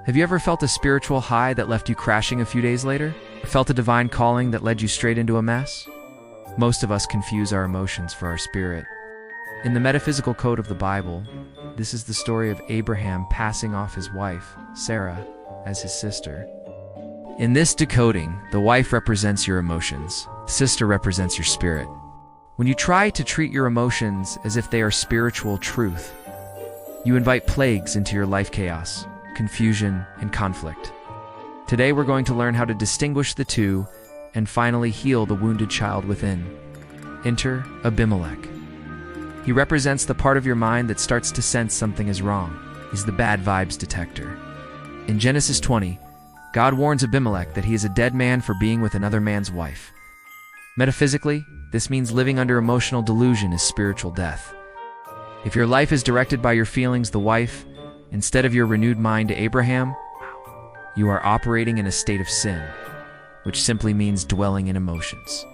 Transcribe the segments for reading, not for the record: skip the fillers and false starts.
Have you ever felt a spiritual high that left you crashing a few days later? Or felt a divine calling that led you straight into a mess? Most of us confuse our emotions for our spirit. In the metaphysical code of the Bible, this is the story of Abraham passing off his wife, Sarah, as his sister. In this decoding, the wife represents your emotions, sister represents your spirit. When you try to treat your emotions as if they are spiritual truth, you invite plagues into your life chaos, confusion, and conflict. Today we're going to learn how to distinguish the two and finally heal the wounded child within. Enter Abimelech. He represents the part of your mind that starts to sense something is wrong. He's the bad vibes detector. In Genesis 20, God warns Abimelech that he is a dead man for being with another man's wife. Metaphysically, this means living under emotional delusion is spiritual death. If your life is directed by your feelings, the wife, instead of your renewed mind to Abraham, you are operating in a state of sin, which simply means dwelling in emotions.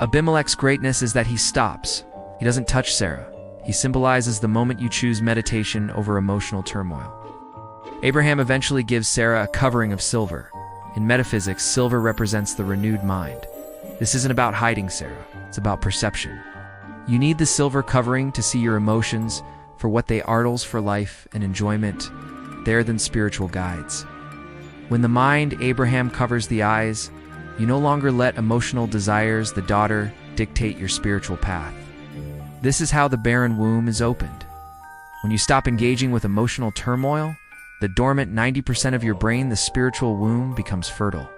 Abimelech's greatness is that he stops. He doesn't touch Sarah. He symbolizes the moment you choose meditation over emotional turmoil. Abraham eventually gives Sarah a covering of silver. In metaphysics, silver represents the renewed mind. This isn't about hiding Sarah, it's about perception. You need the silver covering to see your emotions for what they are, tools for life and enjoyment, there than spiritual guides. When the mind, Abraham, covers the eyes, you no longer let emotional desires, the daughter, dictate your spiritual path. This is how the barren womb is opened. When you stop engaging with emotional turmoil, the dormant 90% of your brain, the spiritual womb, becomes fertile.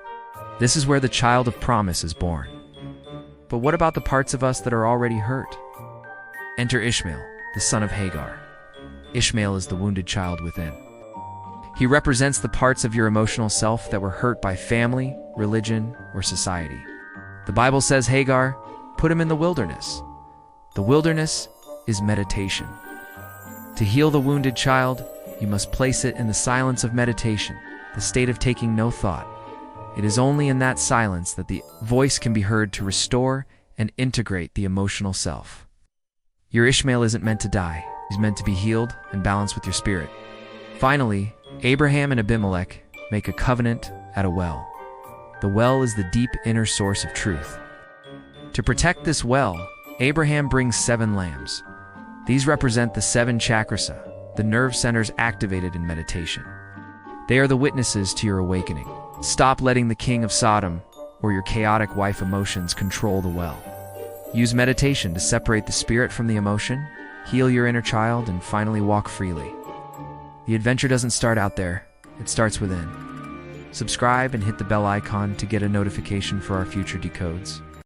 This is where the child of promise is born. But what about the parts of us that are already hurt? Enter Ishmael, the son of Hagar. Ishmael is the wounded child within. He represents the parts of your emotional self that were hurt by family, religion, or society. The Bible says, Hagar, put him in the wilderness. The wilderness is meditation. To heal the wounded child, you must place it in the silence of meditation, the state of taking no thought. It is only in that silence that the voice can be heard to restore and integrate the emotional self. Your Ishmael isn't meant to die. He's meant to be healed and balanced with your spirit. Finally, Abraham and Abimelech make a covenant at a well. The well is the deep inner source of truth. To protect this well, Abraham brings 7 lambs. These represent the 7 chakrasa, the nerve centers activated in meditation. They are the witnesses to your awakening. Stop letting the king of Sodom or your chaotic wife emotions control the well. Use meditation to separate the spirit from the emotion, heal your inner child, and finally walk freely. The adventure doesn't start out there, it starts within. Subscribe and hit the bell icon to get a notification for our future decodes.